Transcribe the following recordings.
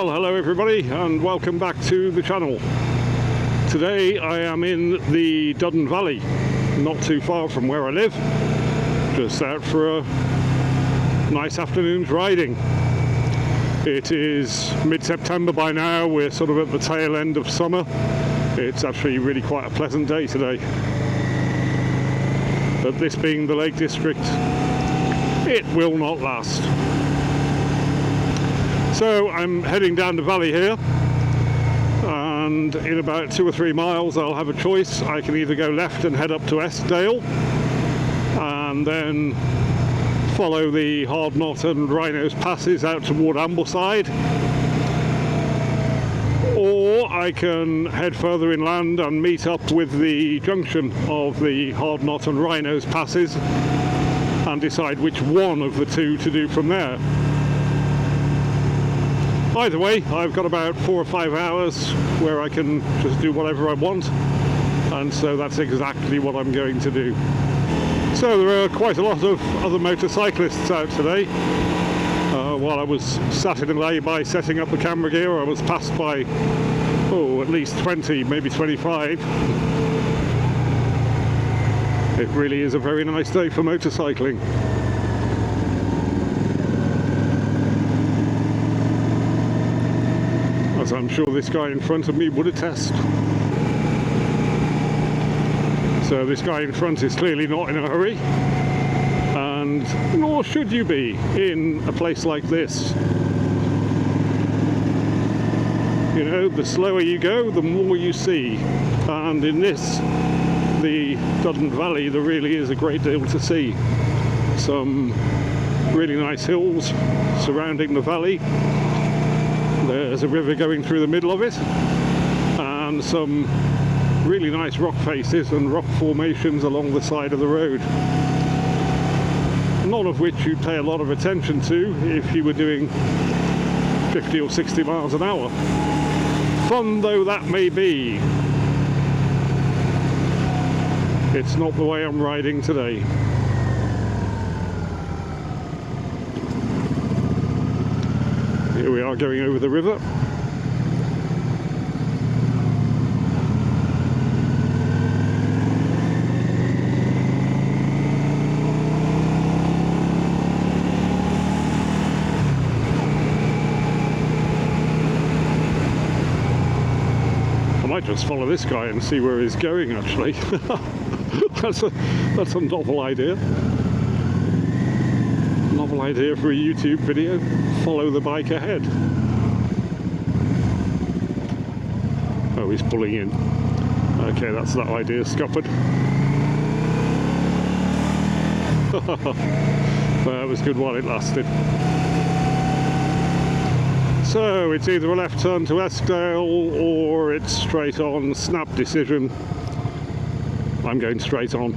Well, hello everybody and welcome back to the channel. Today I am in the Duddon Valley, not too far from where I live, just out for a nice afternoon's riding. It is mid-September by now, we're sort of at the tail end of summer. It's actually really quite a pleasant day today. But this being the Lake District, it will not last. So I'm heading down the valley here, and in about 2 or 3 miles I'll have a choice. I can either go left and head up to Eskdale and then follow the Hardknot and Wrynose passes out toward Ambleside, or I can head further inland and meet up with the junction of the Hardknot and Wrynose passes and decide which one of the two to do from there. Either way, I've got about 4 or 5 hours where I can just do whatever I want, and so that's exactly what I'm going to do. So there are quite a lot of other motorcyclists out today. While I was sat in a lay-by setting up the camera gear, I was passed by, at least 20, maybe 25. It really is a very nice day for motorcycling. As I'm sure this guy in front of me would attest. So this guy in front is clearly not in a hurry, and nor should you be in a place like this. You know, the slower you go, the more you see, and in this, the Duddon Valley, there really is a great deal to see. Some really nice hills surrounding the valley. There's a river going through the middle of it, and some really nice rock faces and rock formations along the side of the road, none of which you'd pay a lot of attention to if you were doing 50 or 60 miles an hour. Fun though that may be, it's not the way I'm riding today. Here we are going over the river. I might just follow this guy and see where he's going actually. That's a novel idea. Novel idea for a YouTube video. Follow the bike ahead. Oh, he's pulling in. Okay, that's that idea scuppered. That was good while it lasted. So it's either a left turn to Eskdale or it's straight on. Snap decision. I'm going straight on.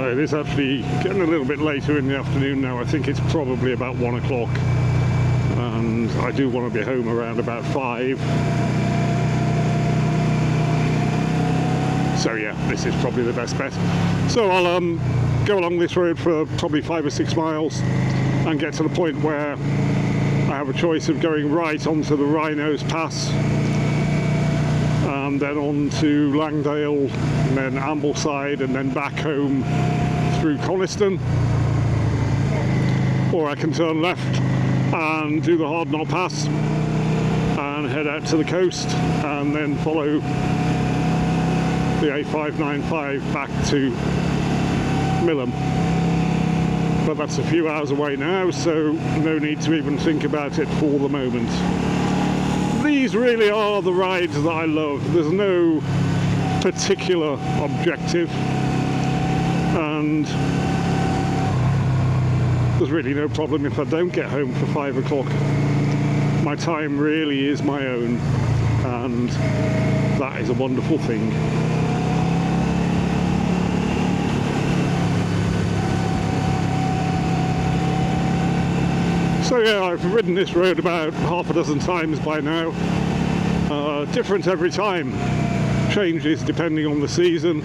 It is actually getting a little bit later in the afternoon now. I think it's probably about 1 o'clock, and I do want to be home around about 5. So yeah, this is probably the best bet. So I'll go along this road for probably 5 or 6 miles and get to the point where I have a choice of going right onto the Wrynose Pass and then on to Langdale and then Ambleside and then back home through Coniston, or I can turn left and do the Hardknot Pass and head out to the coast and then follow the A595 back to Millom. But that's a few hours away now, so no need to even think about it for the moment. These really are the rides that I love. There's no particular objective, and there's really no problem if I don't get home for 5 o'clock. My time really is my own, and that is a wonderful thing. So yeah, I've ridden this road about half a dozen times by now. Different every time. Changes depending on the season.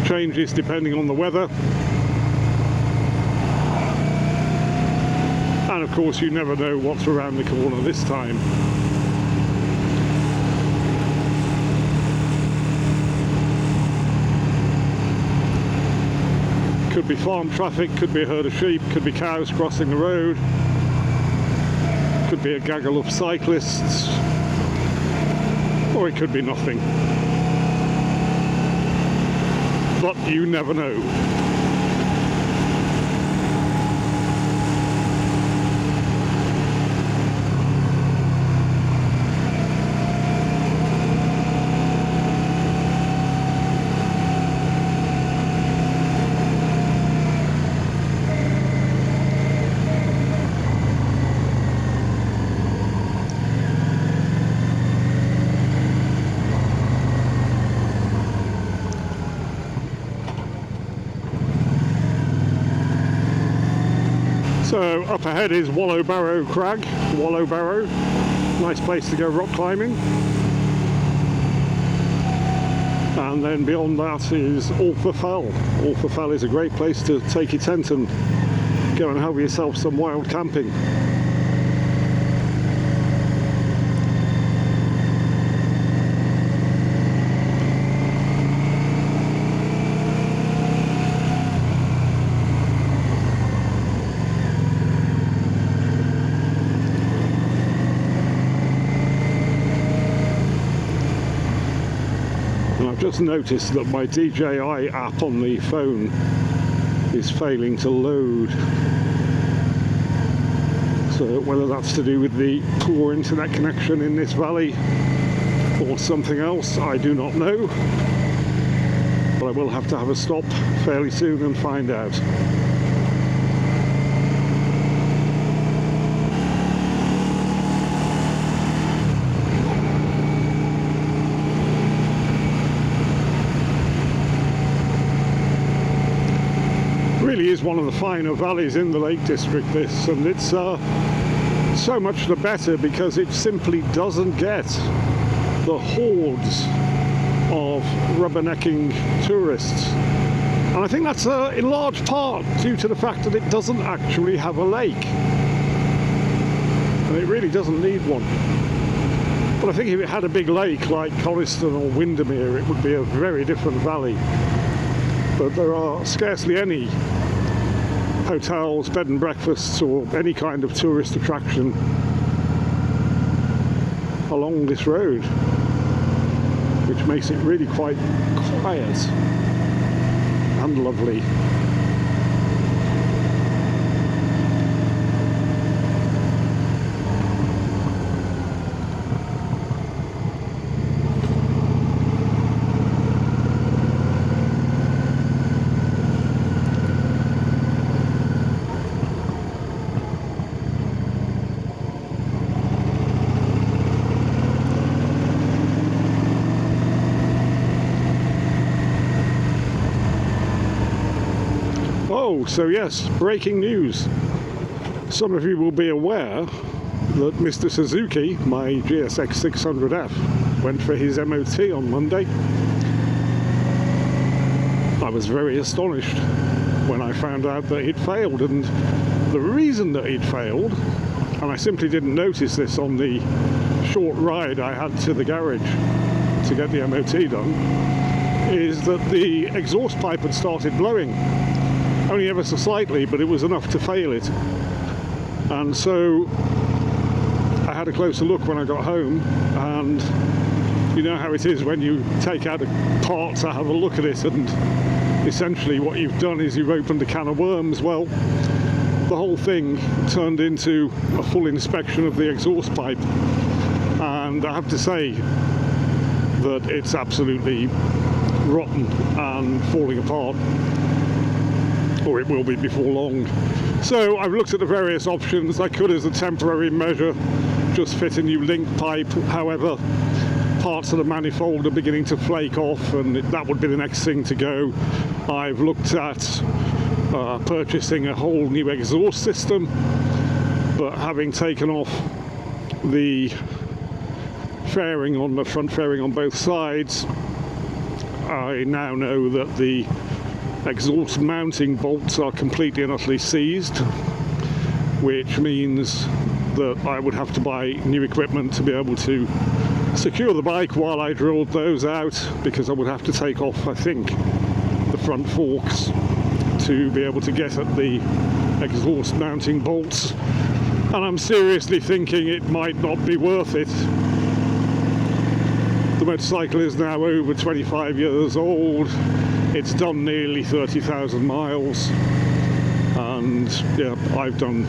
changes depending on the weather. And of course you never know what's around the corner this time. Could be farm traffic, could be a herd of sheep, could be cows crossing the road, could be a gaggle of cyclists, or it could be nothing. But you never know. So up ahead is Wallow Barrow Crag, Wallow Barrow, nice place to go rock climbing. And then beyond that is Alpha Fell. Alpha Fell is a great place to take your tent and go and have yourself some wild camping. Just noticed that my DJI app on the phone is failing to load. So whether that's to do with the poor internet connection in this valley or something else, I do not know. But I will have to have a stop fairly soon and find out. Really is one of the finer valleys in the Lake District, this, and it's so much the better because it simply doesn't get the hordes of rubbernecking tourists. And I think that's in large part due to the fact that it doesn't actually have a lake, and it really doesn't need one. But I think if it had a big lake like Coniston or Windermere, it would be a very different valley. But there are scarcely any hotels, bed and breakfasts, or any kind of tourist attraction along this road, which makes it really quite quiet and lovely. Oh, so yes, breaking news. Some of you will be aware that Mr. Suzuki, my GSX 600F, went for his MOT on Monday. I was very astonished when I found out that he'd failed, and the reason that he'd failed, and I simply didn't notice this on the short ride I had to the garage to get the MOT done, is that the exhaust pipe had started blowing. Only ever so slightly, but it was enough to fail it. And so I had a closer look when I got home, and you know how it is when you take out a part to have a look at it, and essentially what you've done is you've opened a can of worms. Well, the whole thing turned into a full inspection of the exhaust pipe, and I have to say that it's absolutely rotten and falling apart, or it will be before long. So I've looked at the various options. I could, as a temporary measure, just fit a new link pipe. However, parts of the manifold are beginning to flake off, and that would be the next thing to go. I've looked at purchasing a whole new exhaust system, but having taken off the fairing on the front fairing on both sides, I now know that the exhaust mounting bolts are completely and utterly seized, which means that I would have to buy new equipment to be able to secure the bike while I drilled those out, because I would have to take off, I think, the front forks to be able to get at the exhaust mounting bolts, and I'm seriously thinking it might not be worth it. The motorcycle is now over 25 years old, it's done nearly 30,000 miles, and yeah, I've done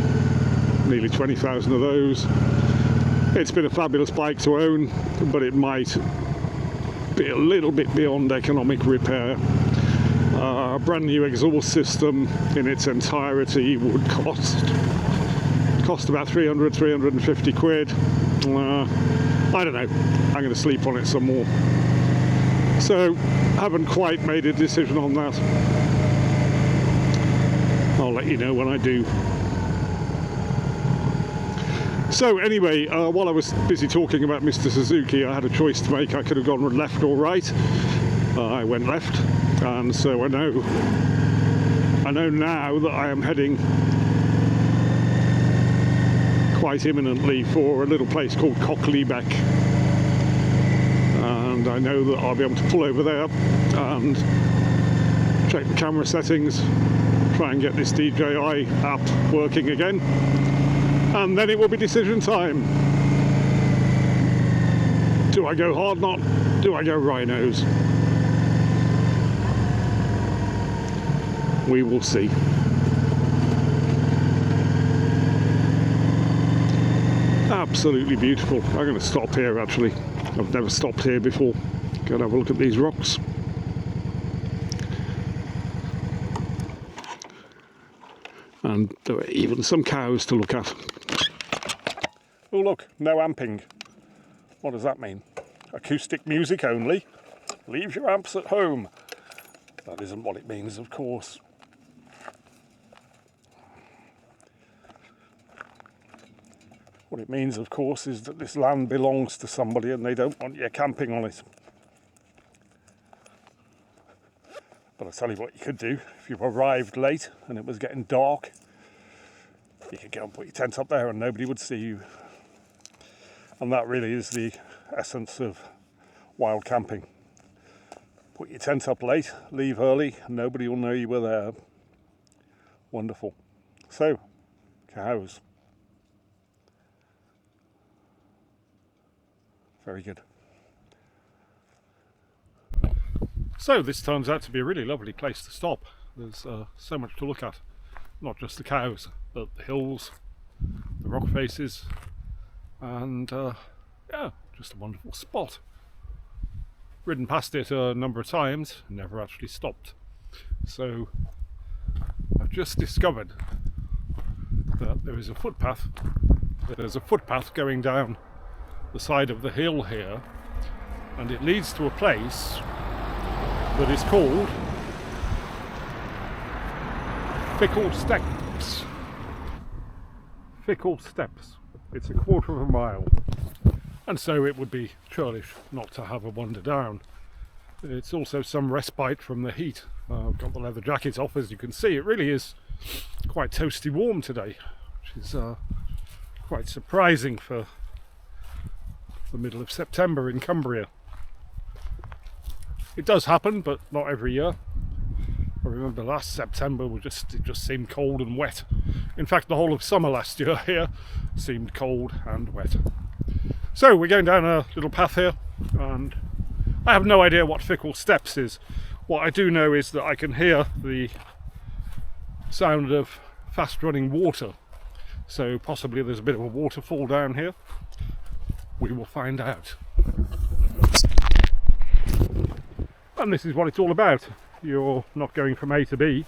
nearly 20,000 of those. It's been a fabulous bike to own, but it might be a little bit beyond economic repair. A brand new exhaust system in its entirety would cost about 350 quid. I don't know, I'm going to sleep on it some more. So, haven't quite made a decision on that. I'll let you know when I do. So anyway, while I was busy talking about Mr. Suzuki, I had a choice to make. I could have gone left or right. I went left, and so I know now that I am heading quite imminently for a little place called Kochlibeck, and I know that I'll be able to pull over there and check the camera settings, try and get this DJI app working again, and then it will be decision time. Do I go hard knot? Do I go rhinos? We will see. Absolutely beautiful. I'm going to stop here actually. I've never stopped here before. Go and have a look at these rocks. And there are even some cows to look at. Oh look, no amping. What does that mean? Acoustic music only. Leave your amps at home. That isn't what it means, of course. What it means, of course, is that this land belongs to somebody and they don't want you camping on it. But I'll tell you what you could do. If you arrived late and it was getting dark, you could go and put your tent up there and nobody would see you. And that really is the essence of wild camping. Put your tent up late, leave early, and nobody will know you were there. Wonderful. So, cows. Very good. So this turns out to be a really lovely place to stop. There's so much to look at. Not just the cows, but the hills, the rock faces, and yeah, just a wonderful spot. Ridden past it a number of times, never actually stopped. So I've just discovered that there is a footpath. There's a footpath going down the side of the hill here, and it leads to a place that is called Fickle Steps. Fickle Steps. It's a quarter of a mile, and so it would be churlish not to have a wander down. It's also some respite from the heat. I've got the leather jacket off, as you can see. It really is quite toasty warm today, which is quite surprising for the middle of September in Cumbria. It does happen, but not every year. I remember last September it just seemed cold and wet. In fact, the whole of summer last year here seemed cold and wet. So we're going down a little path here, and I have no idea what Fickle Steps is. What I do know is that I can hear the sound of fast running water. So possibly there's a bit of a waterfall down here. We will find out. And this is what it's all about. You're not going from A to B,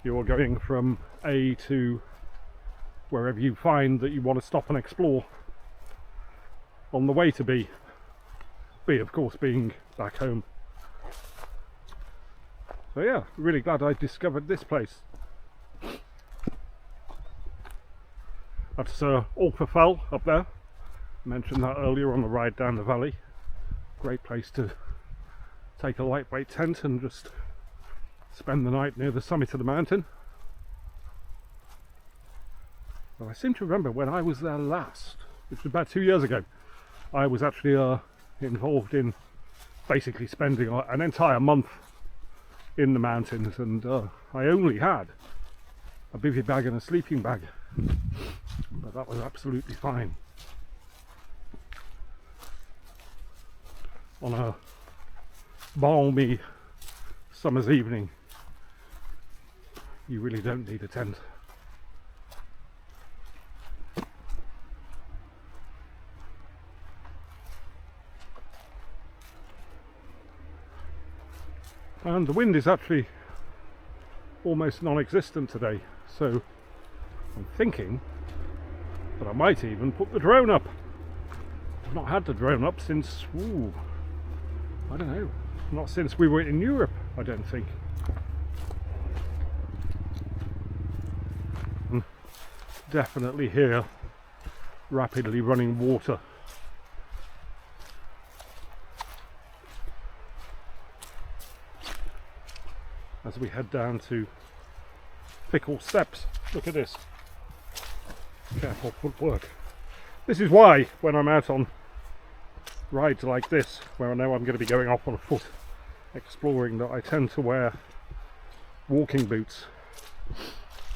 you're going from A to wherever you find that you want to stop and explore on the way to B. B, of course, being back home. So yeah, really glad I discovered this place. That's Alpafell up there. I mentioned that earlier on the ride down the valley. Great place to take a lightweight tent and just spend the night near the summit of the mountain. Well, I seem to remember when I was there last, which was about 2 years ago, I was actually involved in basically spending an entire month in the mountains, and I only had a bivy bag and a sleeping bag, but that was absolutely fine. On a balmy summer's evening, you really don't need a tent. And the wind is actually almost non-existent today, so I'm thinking that I might even put the drone up. I've not had the drone up since, I don't know, not since we were in Europe, I don't think. And definitely hear rapidly running water. As we head down to Fickle Steps. Look at this. Careful footwork. This is why when I'm out on rides like this, where I know I'm going to be going off on foot exploring, that I tend to wear walking boots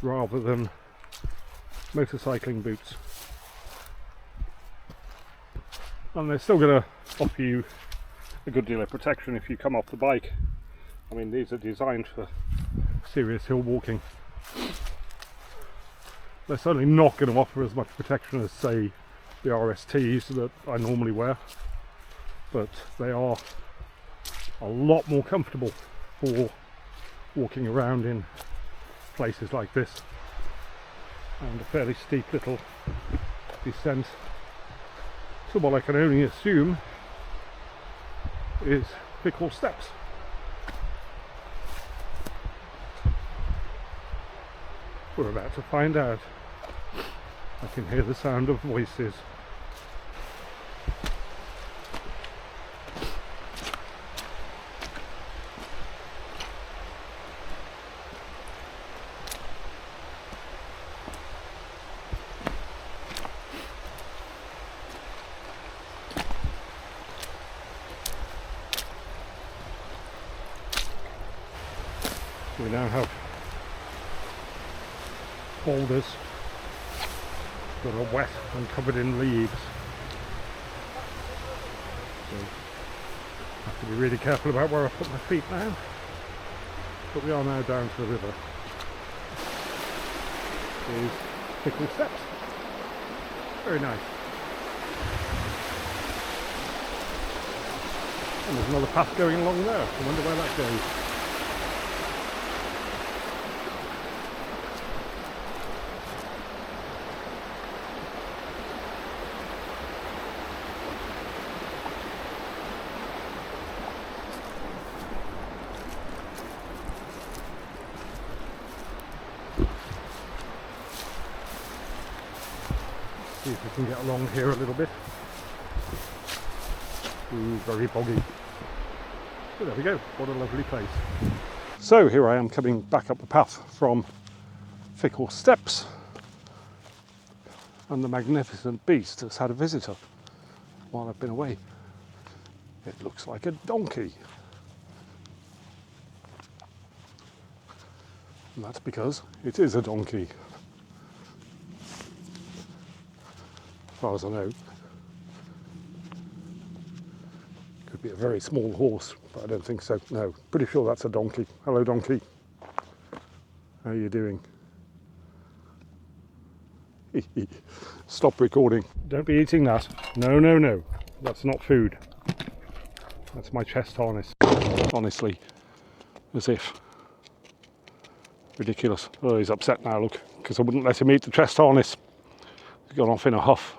rather than motorcycling boots. And they're still going to offer you a good deal of protection if you come off the bike. I mean, these are designed for serious hill walking. They're certainly not going to offer as much protection as, say, the RSTs that I normally wear, but they are a lot more comfortable for walking around in places like this, and a fairly steep little descent to what I can only assume is Fickle Steps. We're about to find out. I can hear the sound of voices. We now have boulders that are wet and covered in leaves, so I have to be really careful about where I put my feet now, but we are now down to the river. These Fickle Steps, very nice. And there's another path going along there. I wonder where that goes. See if we can get along here a little bit. Ooh, very boggy. So there we go, what a lovely place. So here I am coming back up the path from Fickle Steps, and the magnificent beast has had a visitor while I've been away. It looks like a donkey. And that's because it is a donkey. As far as I know. Could be a very small horse, but I don't think so. No, pretty sure that's a donkey. Hello, donkey. How are you doing? Stop recording. Don't be eating that. No, no, no. That's not food. That's my chest harness. Honestly, as if. Ridiculous. Oh, he's upset now, look, because I wouldn't let him eat the chest harness. He's gone off in a huff.